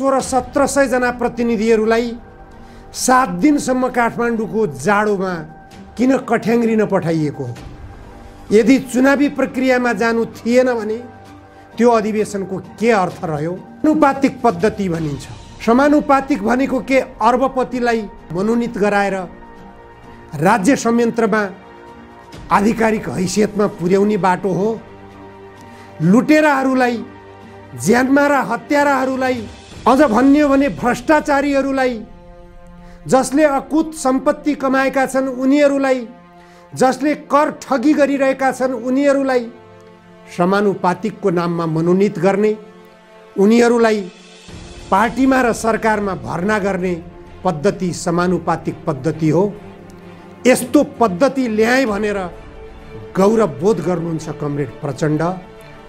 1500-1700 जना प्रतिनिधिहरूलाई 7 दिनसम्म काठमाडौँको जाडोमा किन कठ्याङ्ग्रिन पठाइएको हो? यदि चुनावी प्रक्रियामा जानु थिएन भने त्यो अधिवेशनको के अर्थ रह्यो? समानुपातिक पद्धति भनिन्छ। समानुपातिक भनेको के अर्बपतिलाई मनोनित गराएर राज्य संयन्त्रमा आधिकारिक हैसियतमा पुर्याउने बाटो हो? लुटेराहरूलाई, ज्यानमारा हत्याराहरूलाई, अझ भन्यो भने भ्रष्टाचारीहरूलाई, जसले अकुत सम्पत्ति कमाएका छन् उनीहरूलाई, जसले कर ठगी गरिरहेका छन् उनीहरूलाई समानुपातिकको नाममा मनोनित गर्ने, उनीहरूलाई पार्टीमा र सरकारमा भर्ना गर्ने पद्धति समानुपातिक पद्धति हो। यस्तो पद्धति ल्याए भनेर गौरव बोध गर्नुहुन्छ कमरेड प्रचण्ड?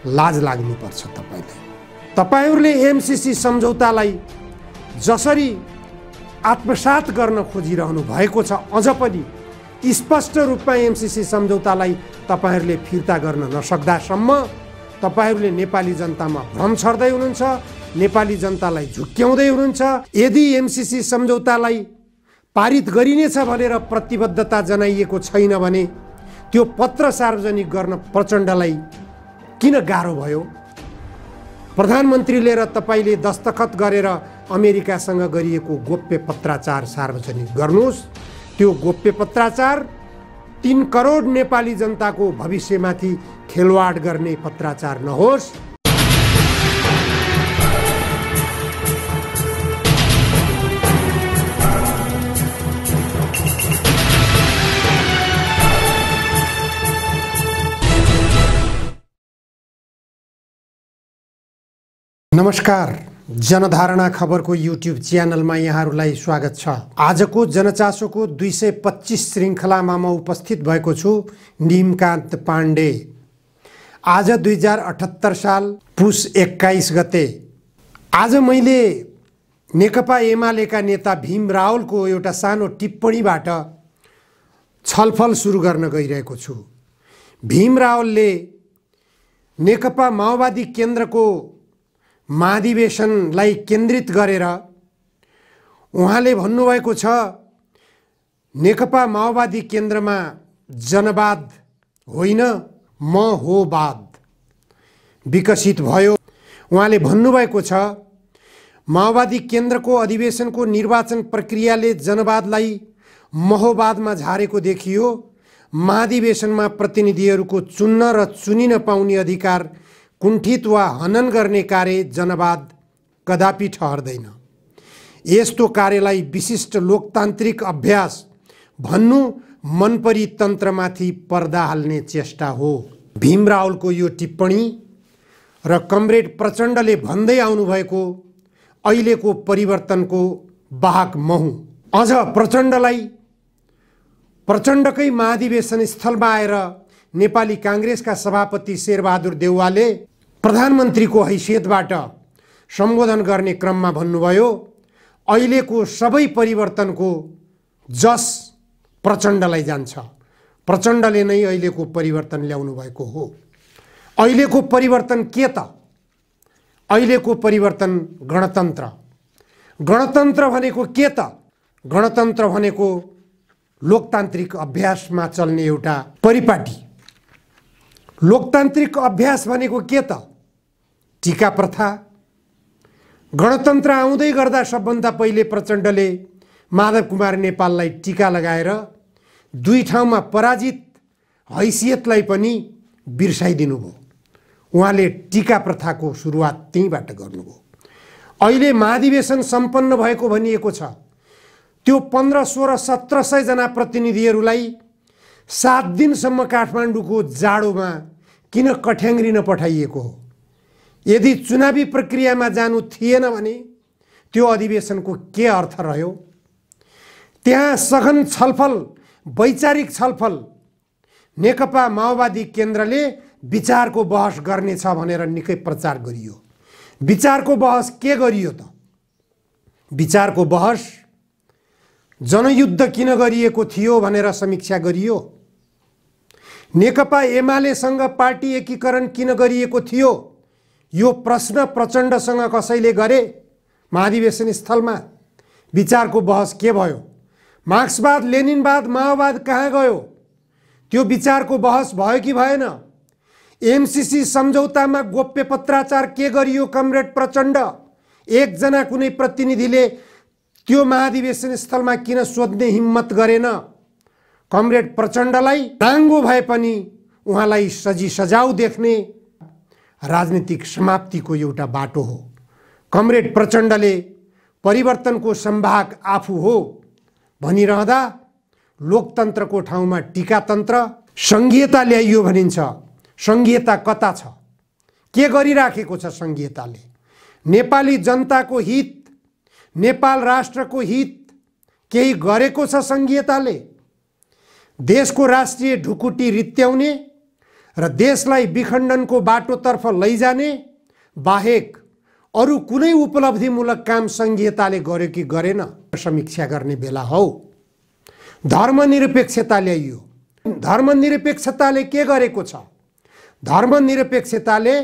लाज लाग्नुपर्छ तपाईलाई। तपाईहरूले एमसीसी सम्झौतालाई जसरी आत्मसात गर्न खोजिरहनु भएको छ, अझ पनि स्पष्ट रूपमा एमसीसी सम्झौतालाई तपाईहरूले फिर्ता गर्न नसक्दासम्म तपाईहरूले नेपाली जनतामा भ्रम छर्दै हुनुहुन्छ, नेपाली जनतालाई झुक्क्याउँदै हुनुहुन्छ। यदि एमसीसी सम्झौतालाई पारित गरिनेछ भनेर प्रतिबद्धता जनाइएको छैन भने त्यो पत्र सार्वजनिक गर्न प्रचण्डलाई किन गाह्रो भयो? प्रधानमन्त्रीले र तपाईले दस्तखत गरेर अमेरिकासँग गरिएको गोप्य पत्राचार सार्वजनिक गर्नुहोस्। त्यो गोप्य पत्राचार 3 करोड नेपाली जनताको भविष्यमाथि खेलवाड गर्ने पत्राचार नहोस्। नमस्कार, जनधारणा खबरको युट्युब च्यानलमा यहाँहरूलाई स्वागत छ। आजको जनचासोको 225 श्रृङ्खलामा म उपस्थित भएको छु निमकान्त पाण्डे। आज 2078 साल पुस 21 गते आज मैले नेकपा एमालेका नेता भीम रावलको एउटा सानो टिप्पणीबाट छलफल सुरु गर्न गइरहेको छु। भीम रावलले नेकपा माओवादी केन्द्रको महाधिवेशनलाई केन्द्रित गरेर उहाँले भन्नुभएको छ, नेकपा माओवादी केन्द्रमा जनवाद होइन म हो वाद विकसित भयो। उहाँले भन्नुभएको छ, माओवादी केन्द्रको अधिवेशनको निर्वाचन प्रक्रियाले जनवादलाई महोवादमा झारेको देखियो। महाधिवेशनमा प्रतिनिधिहरूको चुन्न र चुनिन पाउने अधिकार कुण्ठित वा हनन गर्ने कार्य जनवाद कदापि ठहर्दैन। यस्तो कार्यलाई विशिष्ट लोकतान्त्रिक अभ्यास भन्नु मनपरी तन्त्रमाथि पर्दा हाल्ने चेष्टा हो। भीम रावलको यो टिप्पणी र कमरेड प्रचण्डले भन्दै आउनुभएको अहिलेको परिवर्तनको वाहक म हुँ। अझ प्रचण्डकै महाधिवेशन स्थलमा आएर नेपाली काङ्ग्रेसका सभापति शेरबहादुर देउवाले प्रधानमन्त्रीको हैसियतबाट सम्बोधन गर्ने क्रममा भन्नुभयो, अहिलेको सबै परिवर्तनको जस प्रचण्डलाई जान्छ। प्रचण्डले नै अहिलेको परिवर्तन ल्याउनु भएको हो। अहिलेको परिवर्तन के त? अहिलेको परिवर्तन गणतन्त्र। गणतन्त्र भनेको के त? गणतन्त्र भनेको लोकतान्त्रिक अभ्यासमा चल्ने एउटा परिपाटी। लोकतान्त्रिक अभ्यास भनेको के त? टीका प्रथा। गणतन्त्र आउँदै गर्दा सबभन्दा पहिले प्रचण्डले माधव कुमार नेपाललाई टीका लगाएर 2 ठाउँमा पराजित हैसियतलाई पनि बिर्साइदिनु भयो। उहाँले टीका प्रथाको सुरुवात त्यहीँबाट गर्नुभयो। अहिले महाधिवेशन सम्पन्न भएको भनिएको छ। त्यो 1500-1700 जना प्रतिनिधिहरूलाई 7 दिनसम्म काठमाडौँको जाडोमा किन कठ्याङ्ग्रिन पठाइएको हो? यदि चुनावी प्रक्रियामा जानु थिएन भने त्यो अधिवेशनको के अर्थ रह्यो? त्यहाँ सघन छलफल, वैचारिक छलफल नेकपा माओवादी केन्द्रले विचारको बहस गर्नेछ भनेर निकै प्रचार गरियो। विचारको बहस के गरियो त? विचारको बहस जनयुद्ध किन गरिएको थियो भनेर समीक्षा गरियो। नेकपा एमालेसँग पार्टी एकीकरण किन गरिएको थियो यो प्रश्न प्रचण्डसँग कसैले गरे? महाधिवेशन स्थलमा विचारको बहस के भयो? मार्क्सवाद लेनिनवाद माओवाद कहाँ गयो? त्यो विचारको बहस भयो कि भएन? एमसीसी सम्झौतामा गोप्य पत्राचार के गरियो? कमरेड प्रचण्ड एकजना कुनै प्रतिनिधिले त्यो महाधिवेशन स्थलमा किन सोध्ने हिम्मत गरेन? कमरेड प्रचण्डलाई नाङ्गो भए पनि उहाँलाई सजी सजाउ देख्ने राजनीतिक समाप्तिको एउटा बाटो हो। कमरेड प्रचण्डले परिवर्तनको सम्भाग आफू हो भनिरहँदा लोकतन्त्रको ठाउँमा टीकातन्त्र, संघीयता ल्याइयो भनिन्छ। संघीयता कता छ? के गरिराखेको छ संघीयताले? नेपाली जनताको हित, नेपाल राष्ट्रको हित केही गरेको छ संघीयताले? देशको राष्ट्रिय ढुकुटी रित्याउने र देशलाई विखण्डनको बाटोतर्फ लैजाने बाहेक अरू कुनै उपलब्धिमूलक काम संघीयताले गर्यो कि गरेन? समीक्षा गर्ने बेला हो। धर्मनिरपेक्षता ल्याइयो। धर्मनिरपेक्षताले के गरेको छ? धर्मनिरपेक्षताले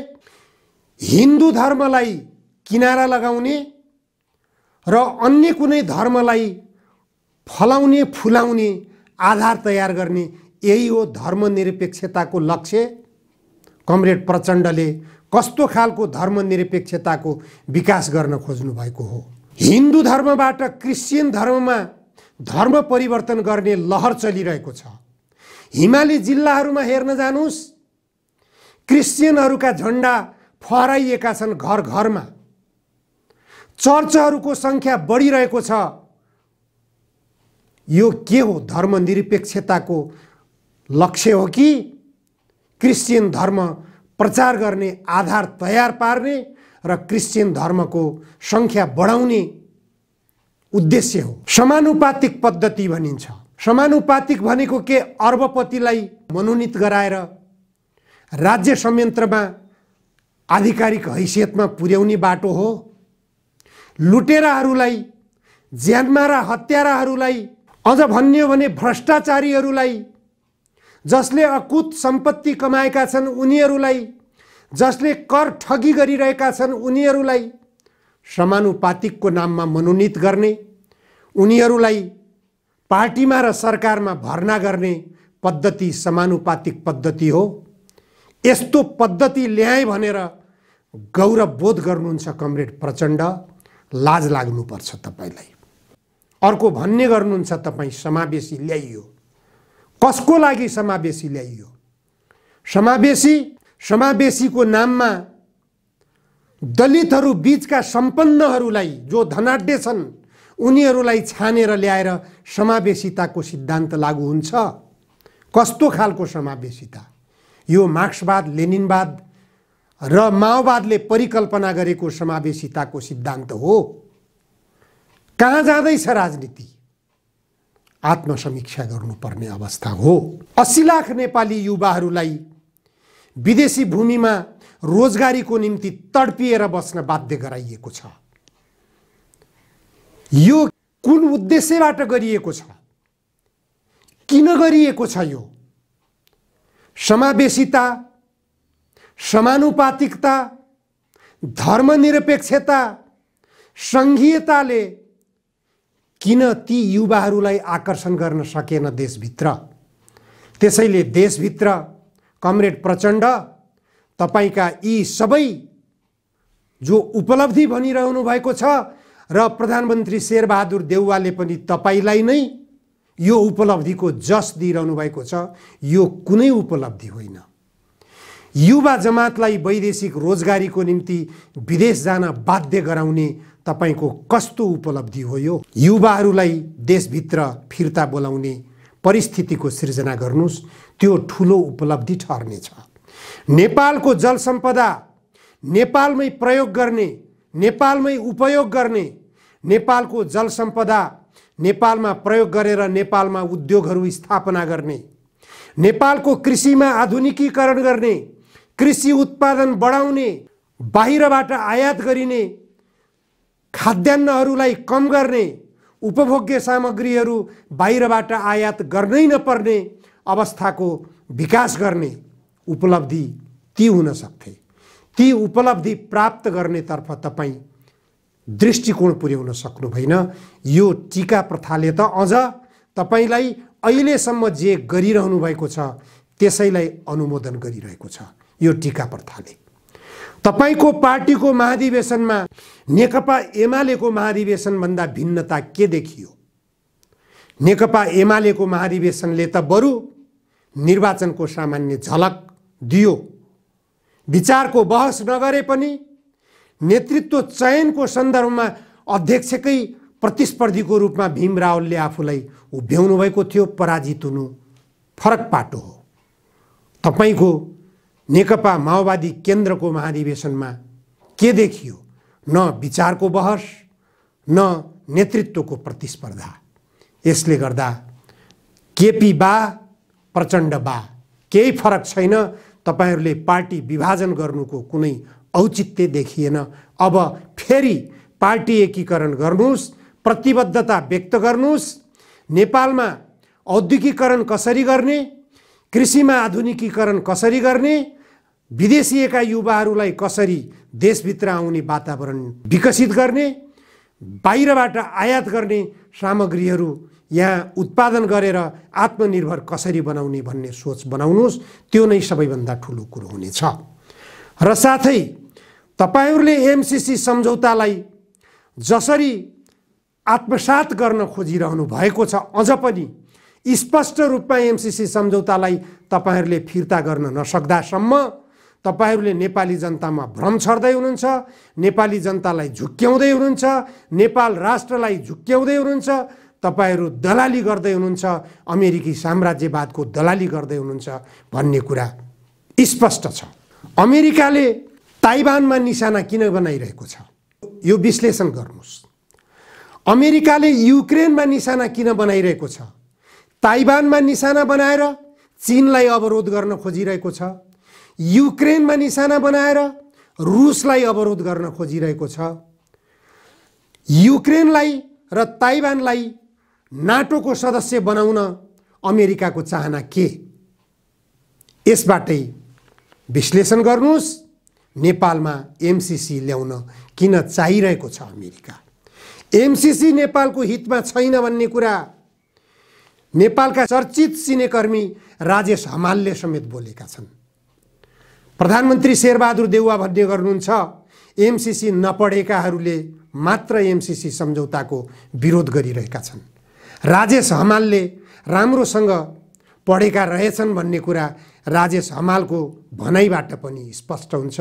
हिन्दू धर्मलाई किनारा लगाउने र अन्य कुनै धर्मलाई फलाउने फुलाउने आधार तयार गर्ने, यही हो धर्मनिरपेक्षताको लक्ष्य। कमरेड प्रचण्डले कस्तो खालको धर्मनिरपेक्षताको विकास गर्न खोज्नु भएको हो? हिन्दू धर्मबाट क्रिश्चियन धर्ममा धर्म परिवर्तन गर्ने लहर चलिरहेको छ। हिमाली जिल्लाहरूमा हेर्न जानुस्, क्रिश्चियनहरूका झण्डा फहराइएका छन् घर घरमा। चर्चहरूको संख्या बढिरहेको छ। यो के हो? धर्मनिरपेक्षताको लक्ष्य हो कि क्रिश्चियन धर्म प्रचार गर्ने, आधार तयार पार्ने र क्रिश्चियन धर्मको संख्या बढाउने उद्देश्य हो? समानुपातिक पद्धति भनिन्छ। समानुपातिक भनेको के? अर्बपतिलाई मनोनित गराएर राज्य संयन्त्रमा आधिकारिक हैसियतमा पुर्याउने बाटो हो। लुटेराहरूलाई, ज्यानमारा हत्याराहरूलाई, अझ भन्यो भने भ्रष्टाचारीहरूलाई, जसले अकुत सम्पत्ति कमाएका छन् उनीहरूलाई, जसले कर ठगी गरिरहेका छन् उनीहरूलाई समानुपातिकको नाममा मनोनित गर्ने, उनीहरूलाई पार्टीमा र सरकारमा भर्ना गर्ने पद्धति समानुपातिक पद्धति हो। यस्तो पद्धति ल्याए भनेर गौरव बोध गर्नुहुन्छ कमरेड प्रचण्ड? लाज लाग्नुपर्छ तपाईलाई। अर्को भन्ने गर्नुहुन्छ तपाईँ समावेशी ल्याइयो। कसको लागि समावेशी ल्याइयो? समावेशीको नाममा दलितहरू बीचका सम्पन्नहरूलाई, जो धनाढ्य छन्, उनीहरूलाई छानेर ल्याएर समावेशिताको सिद्धान्त लागू हुन्छ। कस्तो खालको समावेशिता? यो मार्क्सवाद लेनिनवाद र माओवादले परिकल्पना गरेको समावेशिताको सिद्धान्त हो। कहाँ जाँदैछ राजनीति? आत्मसमीक्षा गर्नुपर्ने अवस्था हो। 80 लाख नेपाली युवाहरूलाई विदेशी भूमिमा रोजगारीको निम्ति तडपिएर बस्न बाध्य गराइएको छ। यो कुन उद्देश्यबाट गरिएको छ? किन गरिएको छ? यो समावेशिता, समानुपातिकता, धर्मनिरपेक्षता, संघीयताले किन ती युवाहरूलाई आकर्षण गर्न सकेन देशभित्र? त्यसैले देशभित्र कमरेड प्रचण्ड, तपाईका यी सबै जो उपलब्धि भनिरहनु भएको छ र प्रधानमन्त्री शेरबहादुर देउवाले पनि तपाईलाई नै यो उपलब्धिको जस दिइरहनु भएको छ, यो कुनै उपलब्धि होइन। युवा जमातलाई वैदेशिक रोजगारीको निम्ति विदेश जान बाध्य गराउने तपाईको कस्तो उपलब्धि हो यो? युवाहरूलाई देशभित्र फिर्ता बोलाउने परिस्थितिको सृजना गर्नुस्, त्यो ठुलो उपलब्धि ठर्नेछ। नेपालको जल सम्पदा नेपालमै प्रयोग गर्ने, नेपालमै उपयोग गर्ने, नेपालको जल सम्पदा नेपालमा प्रयोग गरेर नेपालमा उद्योगहरू स्थापना गर्ने, नेपालको कृषिमा आधुनिकीकरण गर्ने, कृषि उत्पादन बढाउने, बाहिरबाट आयात गरिने खाद्यान्नहरूलाई कम गर्ने, उपभोग्य सामग्रीहरू बाहिरबाट आयात गर्नै नपर्ने अवस्थाको विकास गर्ने उपलब्धि ती हुन सक्थे। ती उपलब्धि प्राप्त गर्नेतर्फ तपाईँ दृष्टिकोण पुर्याउन सक्नु भएन। यो टीका प्रथाले त अझ तपाईलाई अहिलेसम्म जे गरिरहनु भएको छ त्यसैलाई अनुमोदन गरिरहेको छ। यो टीका प्रथाले तपाईको पार्टीको महाधिवेशनमा नेकपा एमालेको महाधिवेशनभन्दा भिन्नता के देखियो? नेकपा एमालेको महाधिवेशनले त बरु निर्वाचनको सामान्य झलक दियो। विचारको बहस नगरे पनि नेतृत्व चयनको सन्दर्भमा अध्यक्षकै प्रतिस्पर्धीको रूपमा भीम रावलले आफूलाई उभ्याउनु भएको थियो। पराजित हुनु फरक पाटो हो। तपाईको नेकपा माओवादी केन्द्रको महाधिवेशनमा के देखियो? न विचारको बहस न नेतृत्वको प्रतिस्पर्धा। यसले गर्दा केपी बा प्रचण्ड बा केही फरक छैन। तपाईहरूले पार्टी विभाजन गर्नुको कुनै औचित्य देखिएन। अब फेरि पार्टी एकीकरण गर्नुस्, प्रतिबद्धता व्यक्त गर्नुस्। नेपालमा औद्योगिकीकरण कसरी गर्ने, कृषिमा आधुनिकीकरण कसरी गर्ने, विदेशिएका युवाहरूलाई कसरी देशभित्र आउने वातावरण विकसित गर्ने, बाहिरबाट आयात गर्ने सामग्रीहरू यहाँ उत्पादन गरेर आत्मनिर्भर कसरी बनाउने भन्ने सोच बनाउनुस्। त्यो नै सबैभन्दा ठुलो कुरो हुनेछ। र साथै तपाईहरूले एमसीसी सम्झौतालाई जसरी आत्मसात गर्न खोजिरहनु भएको छ, अझ पनि स्पष्ट रूपमा एमसीसी सम्झौतालाई तपाईहरूले फिर्ता गर्न नसक्दासम्म तपाईहरूले नेपाली जनतामा भ्रम छर्दै हुनुहुन्छ, नेपाली जनतालाई झुक्क्याउँदै हुनुहुन्छ, नेपाल राष्ट्रलाई झुक्क्याउँदै हुनुहुन्छ। तपाईहरू दलाली गर्दै हुनुहुन्छ, अमेरिकी साम्राज्यवादको दलाली गर्दै हुनुहुन्छ भन्ने कुरा स्पष्ट छ। अमेरिकाले ताइवानमा निशाना किन बनाइरहेको छ यो विश्लेषण गर्नुस्। अमेरिकाले युक्रेनमा निशाना किन बनाइरहेको छ? ताइवानमा निशाना बनाएर चीनलाई अवरोध गर्न खोजिरहेको छ। युक्रेनमा निशाना बनाएर रुसलाई अवरोध गर्न खोजिरहेको छ। युक्रेनलाई र ताइवानलाई नाटोको सदस्य बनाउन अमेरिकाको चाहना के? यसबाटै विश्लेषण गर्नुस् नेपालमा एमसीसी ल्याउन किन चाहिरहेको छ अमेरिका। एमसीसी नेपालको हितमा छैन भन्ने कुरा नेपालका चर्चित सिनेकर्मी राजेश हमालले समेत बोलेका छन्। प्रधानमन्त्री शेरबहादुर देउवा भन्ने गर्नुहुन्छ एमसीसी नपढेकाहरूले मात्र एमसीसी सम्झौताको विरोध गरिरहेका छन्। राजेश हमालले राम्रोसँग पढेका रहेछन् भन्ने कुरा राजेश हमालको भनाइबाट पनि स्पष्ट हुन्छ।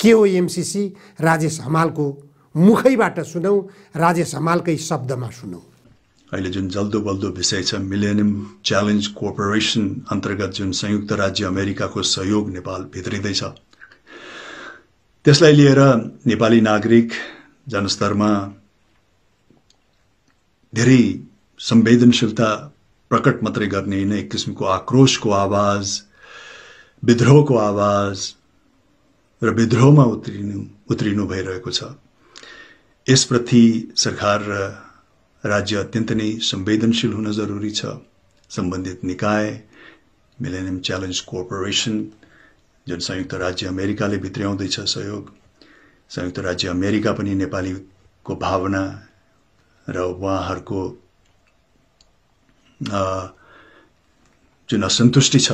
के हो एमसीसी? राजेश हमालको मुखैबाट सुनौं, राजेश हमालकै शब्दमा सुनौं। अहिले जुन जल्दो बल्दो विषय छ मिलेनियम च्यालेन्ज कोर्पोरेसन अन्तर्गत जुन संयुक्त राज्य अमेरिकाको सहयोग नेपाल भित्रिँदैछ, त्यसलाई लिएर नेपाली नागरिक जनस्तरमा धेरै संवेदनशीलता प्रकट मात्रै गर्ने होइन, एक किसिमको आक्रोशको आवाज, विद्रोहको आवाज र विद्रोहमा उत्रिनु भइरहेको छ। यसप्रति सरकार र राज्य अत्यन्त नै संवेदनशील हुन जरुरी छ। सम्बन्धित निकाय मिलेनियम च्यालेन्ज कोर्पोरेसन जुन संयुक्त राज्य अमेरिकाले भित्र्याउँदैछ सहयोग, संयुक्त राज्य अमेरिका पनि नेपालीको भावना र उहाँहरूको जुन असन्तुष्टि छ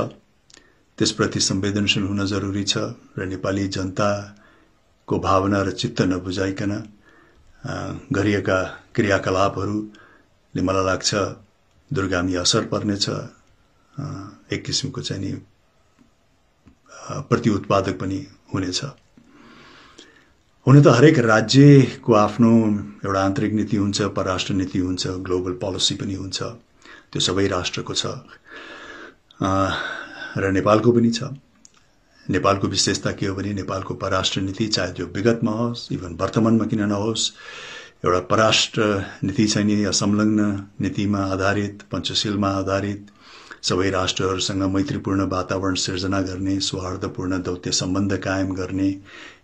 त्यसप्रति संवेदनशील हुन जरुरी छ र नेपाली जनताको भावना र चित्त नबुझाइकन गरिएका क्रियाकलापहरूले मलाई लाग्छ दूरगामी असर पर्नेछ। एक किसिमको चाहिँ नि प्रतिउत्पादक पनि हुनेछ। हुन त हरेक राज्यको आफ्नो एउटा आन्तरिक नीति हुन्छ, परराष्ट्र नीति हुन्छ, ग्लोबल पोलिसी पनि हुन्छ। त्यो सबै राष्ट्रको छ र नेपालको पनि छ। नेपालको विशेषता के हो भने नेपालको परराष्ट्र नीति चाहे जो विगतमा होस्, इभन वर्तमानमा किन नहोस्, एउटा परराष्ट्र नीति चाहिँ नि संलग्न नीतिमा आधारित, पञ्चशीलमा आधारित, सबै राष्ट्रहरूसँग मैत्रीपूर्ण वातावरण सिर्जना गर्ने, सौहार्दपूर्ण दौत्य सम्बन्ध कायम गर्ने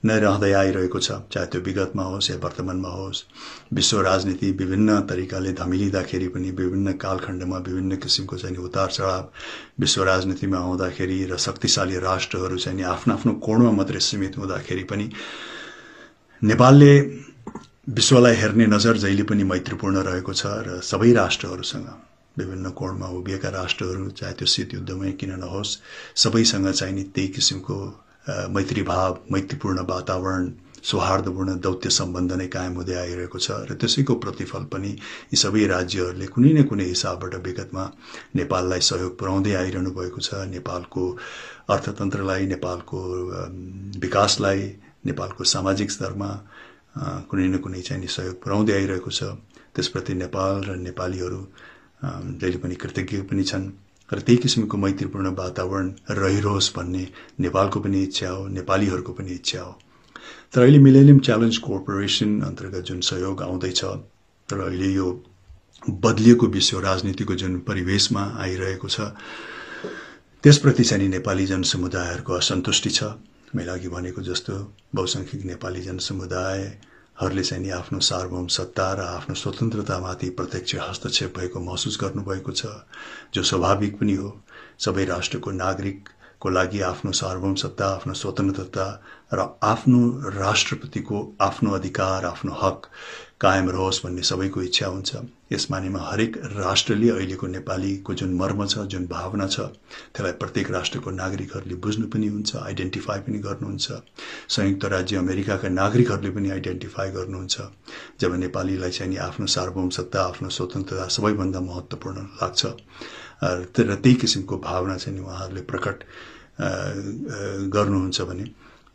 नै रहँदै आइरहेको छ, चाहे त्यो विगतमा होस् या वर्तमानमा होस्। विश्व राजनीति विभिन्न तरिकाले धमिलिँदाखेरि पनि, विभिन्न कालखण्डमा विभिन्न किसिमको चाहिँ उतार चढाव विश्व राजनीतिमा आउँदाखेरि र शक्तिशाली राष्ट्रहरू चाहिँ आफ्नो आफ्नो कोणमा मात्रै सीमित हुँदाखेरि पनि नेपालले विश्वलाई हेर्ने नजर जहिले पनि मैत्रीपूर्ण रहेको छ र सबै राष्ट्रहरूसँग विभिन्न कोणमा उभिएका राष्ट्रहरू चाहे त्यो शीत युद्धमै किन नहोस् सबैसँग चाहिने त्यही किसिमको मैत्री भाव मैत्रीपूर्ण वातावरण सौहार्दपूर्ण दौत्य सम्बन्ध नै कायम हुँदै आइरहेको छ र त्यसैको प्रतिफल पनि यी सबै राज्यहरूले कुनै न कुनै हिसाबबाट विगतमा नेपाललाई सहयोग पुर्याउँदै आइरहनु भएको छ। नेपालको अर्थतन्त्रलाई नेपालको विकासलाई नेपालको सामाजिक स्तरमा कुनै न कुनै चाहिँ सहयोग पुर्याउँदै आइरहेको छ। त्यसप्रति नेपाल र नेपालीहरू जहिले पनि कृतज्ञ पनि छन् र त्यही किसिमको मैत्रीपूर्ण वातावरण रहिरहोस् भन्ने नेपालको पनि इच्छा हो, नेपालीहरूको पनि इच्छा हो। तर अहिले मिलेनियम च्यालेन्ज कोअपरेसन अन्तर्गत जुन सहयोग आउँदैछ तर अहिले यो बदलिएको विश्व राजनीतिको जुन परिवेशमा आइरहेको छ त्यसप्रति चाहिँ नेपाली जनसमुदायहरूको असन्तुष्टि छ। मैले अघि भनेको जस्तो बहुसंख्यक नेपाली जनसमुदायहरूले चाहिँ आफ्नो सार्वभौम सत्ता र आफ्नो स्वतन्त्रतामाथि प्रत्यक्ष हस्तक्षेप भएको महसुस गर्नुभएको छ, जो स्वाभाविक पनि हो। सबै राष्ट्रको नागरिकको लागि आफ्नो सार्वभौम सत्ता, आफ्नो स्वतन्त्रता र आफ्नो राष्ट्रपतिको आफ्नो अधिकार, आफ्नो हक कायम रहोस् भन्ने सबैको इच्छा हुन्छ। यस मानेमा हरेक राष्ट्रले अहिलेको नेपालीको जुन मर्म छ, जुन भावना छ, त्यसलाई प्रत्येक राष्ट्रको नागरिकहरूले बुझ्नु पनि हुन्छ, आइडेन्टिफाई पनि गर्नुहुन्छ। संयुक्त राज्य अमेरिकाका नागरिकहरूले पनि आइडेन्टिफाई गर्नुहुन्छ जब नेपालीलाई चाहिँ आफ्नो सार्वभौम सत्ता, आफ्नो स्वतन्त्रता सबैभन्दा महत्त्वपूर्ण लाग्छ र त्यही किसिमको भावना चाहिँ उहाँहरूले प्रकट गर्नुहुन्छ भने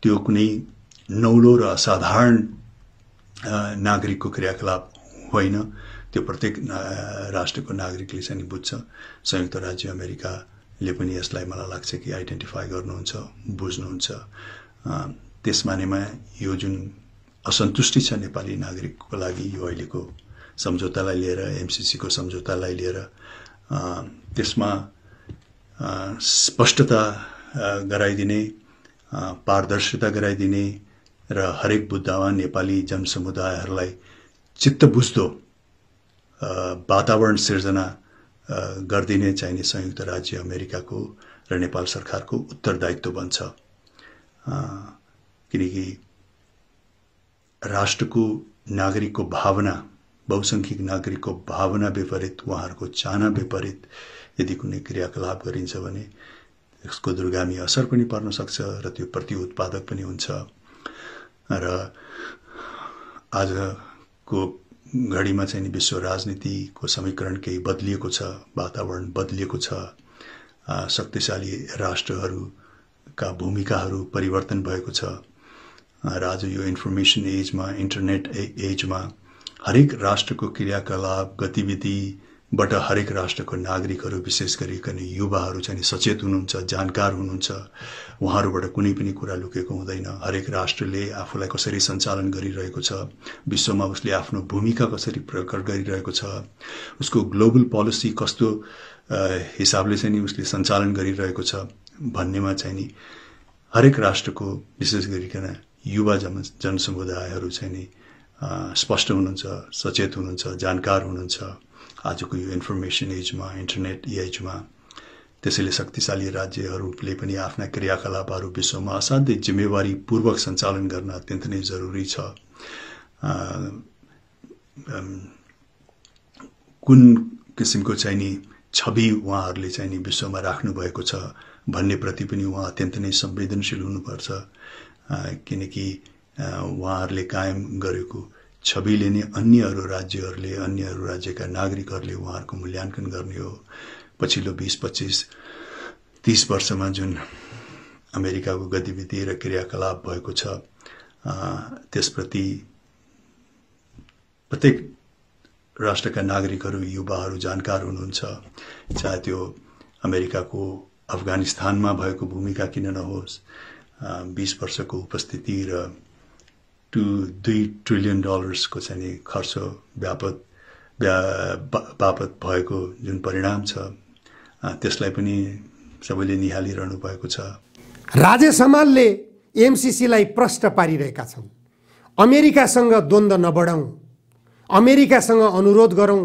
त्यो कुनै नौलो र असाधारण नागरिकको क्रियाकलाप होइन। त्यो प्रत्येक राष्ट्रको नागरिकले चाहिँ बुझ्छ। संयुक्त राज्य अमेरिकाले पनि यसलाई मलाई लाग्छ कि आइडेन्टिफाई गर्नुहुन्छ, बुझ्नुहुन्छ। त्यस मानेमा यो जुन असन्तुष्टि छ नेपाली नागरिकको लागि यो अहिलेको सम्झौतालाई लिएर, एमसीसीको सम्झौतालाई लिएर, त्यसमा स्पष्टता गराइदिने, पारदर्शिता गराइदिने र हरेक बुद्धवान नेपाली जनसमुदायहरूलाई चित्त बुझ्दो वातावरण सिर्जना गरिदिने चाहिने संयुक्त राज्य अमेरिकाको र नेपाल सरकारको उत्तरदायित्व बन्छ। किनकि राष्ट्रको नागरिकको भावना, बहुसंख्यक नागरिकको भावना विपरीत, उहाँहरूको चाहना विपरीत यदि कुनै क्रियाकलाप गरिन्छ भने यसको दूरगामी असर पनि पर्न सक्छ र त्यो प्रति उत्पादक पनि हुन्छ। र आजको घडीमा चाहिँ विश्व राजनीतिको समीकरण केही बदलिएको छ, वातावरण बदलिएको छ, शक्तिशाली राष्ट्रहरूका भूमिकाहरू परिवर्तन भएको छ र आज यो इन्फर्मेसन एजमा, इन्टरनेट एजमा हरेक राष्ट्रको क्रियाकलाप गतिविधिबाट हरेक राष्ट्रको नागरिकहरू विशेष गरिकन युवाहरू चाहिँ सचेत हुनुहुन्छ, जानकार हुनुहुन्छ। उहाँहरूबाट कुनै पनि कुरा लुकेको हुँदैन। हरेक राष्ट्रले आफूलाई कसरी सञ्चालन गरिरहेको छ, विश्वमा उसले आफ्नो भूमिका कसरी प्रकट गरिरहेको छ, उसको ग्लोबल पोलिसी कस्तो हिसाबले चाहिँ उसले सञ्चालन गरिरहेको छ भन्नेमा चाहिँ नि हरेक राष्ट्रको विशेष गरिकन युवा जनसमुदायहरू चाहिँ नि स्पष्ट हुनुहुन्छ, सचेत हुनुहुन्छ, जानकार हुनुहुन्छ आजको यो इन्फर्मेसन एजमा, इन्टरनेट एजमा। त्यसैले शक्तिशाली राज्यहरूले पनि आफ्ना क्रियाकलापहरू विश्वमा असाध्यै जिम्मेवारीपूर्वक सञ्चालन गर्न अत्यन्त नै जरुरी छ। कुन किसिमको चाहिँ नि छवि उहाँहरूले चाहिँ नि विश्वमा राख्नु भएको छ भन्ने प्रति पनि उहाँ अत्यन्त नै संवेदनशील हुनुपर्छ। किनकि उहाँहरूले कायम गरेको छविले नै अन्य अरू राज्यका नागरिकहरूले उहाँहरूको मूल्याङ्कन गर्ने हो। पछिल्लो 20-25-30 वर्षमा जुन अमेरिकाको गतिविधि र क्रियाकलाप भएको छ त्यसप्रति प्रत्येक राष्ट्रका नागरिकहरू, युवाहरू जानकार हुनुहुन्छ। चाहे त्यो अमेरिकाको अफगानिस्तानमा भएको भूमिका किन नहोस्, 20 वर्षको उपस्थिति र $2 ट्रिलियन को चाहिँ खर्च बापत भएको जुन परिणाम छ त्यसलाई पनि सबैले निहालिरहनु भएको छ। राजेश हमालले एमसीसीलाई प्रश्न पारिरहेका छन्। अमेरिकासँग द्वन्द्व नबढाउँ, अमेरिकासँग अनुरोध गरौँ,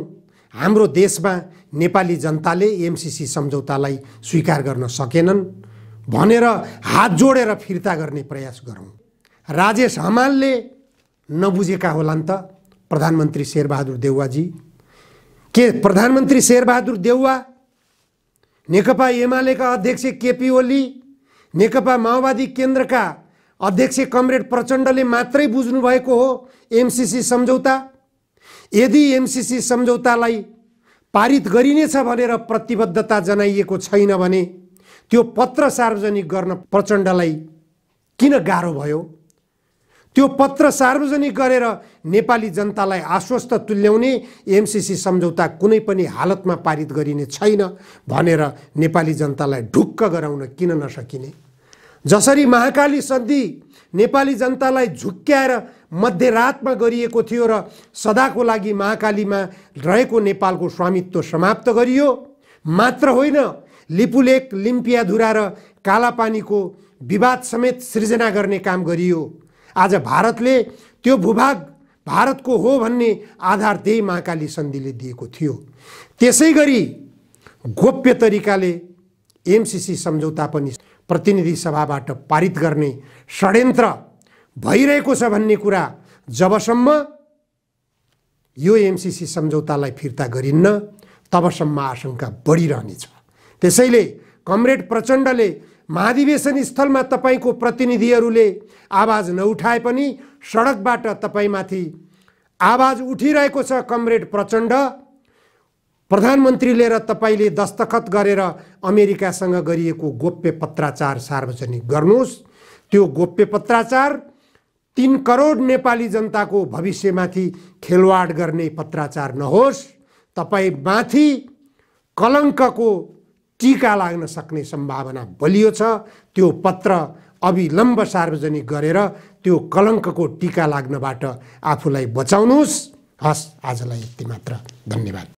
हाम्रो देशमा नेपाली जनताले एमसीसी सम्झौतालाई स्वीकार गर्न सकेनन् भनेर हात जोडेर फिर्ता गर्ने प्रयास गरौँ। राजेश हमालले नबुझेका होलान् त प्रधानमन्त्री शेरबहादुर देउवाजी? के प्रधानमन्त्री शेरबहादुर देउवा, नेकपा एमालेका अध्यक्ष केपी ओली, नेकपा माओवादी केन्द्रका अध्यक्ष कमरेड प्रचण्डले मात्रै बुझ्नु भएको हो एमसीसी सम्झौता? यदि एमसीसी सम्झौतालाई पारित गरिनेछ भनेर प्रतिबद्धता जनाइएको छैन भने त्यो पत्र सार्वजनिक गर्न प्रचण्डलाई किन गाह्रो भयो? त्यो पत्र सार्वजनिक गरेर नेपाली जनतालाई आश्वस्त तुल्याउने एमसीसी सम्झौता कुनै पनि हालतमा पारित गरिने छैन भनेर नेपाली जनतालाई ढुक्क गराउन किन नसकिने? जसरी महाकाली सन्धि नेपाली जनतालाई झुक्क्याएर मध्यरातमा गरिएको थियो र सदाको लागि महाकालीमा रहेको नेपालको स्वामित्व समाप्त गरियो, मात्र होइन लिपुलेक, लिम्पियाधुरा र कालापानीको विवाद समेत सृजना गर्ने काम गरियो। आज भारतले त्यो भूभाग भारतको हो भन्ने आधार त्यही महाकाली सन्धिले दिएको थियो। त्यसै गरी गोप्य तरिकाले एमसीसी सम्झौता पनि प्रतिनिधि सभाबाट पारित गर्ने षड्यन्त्र भइरहेको छ भन्ने कुरा जबसम्म यो एमसीसी सम्झौतालाई फिर्ता गरिन्न तबसम्म आशंका बढिरहनेछ। त्यसैले कमरेड प्रचण्डले महाधिवेशन स्थलमा तपाईको प्रतिनिधिहरूले आवाज नउठाए पनि सडकबाट तपाईमाथि आवाज उठिरहेको छ। कमरेड प्रचण्ड, प्रधानमन्त्रीले र तपाईले दस्तखत गरेर अमेरिकासँग गरिएको गोप्य पत्राचार सार्वजनिक गर्नुहोस्। त्यो गोप्य पत्राचार 3 करोड नेपाली जनताको भविष्यमाथि खेलवाड गर्ने पत्राचार नहोस्। तपाईमाथि कलङ्कको टीका लाग्न सक्ने सम्भावना बलियो छ। त्यो पत्र अविलम्ब सार्वजनिक गरेर त्यो कलङ्कको टीका लाग्नबाट आफूलाई बचाउनुहोस्। हस्, आजलाई यति मात्र। धन्यवाद।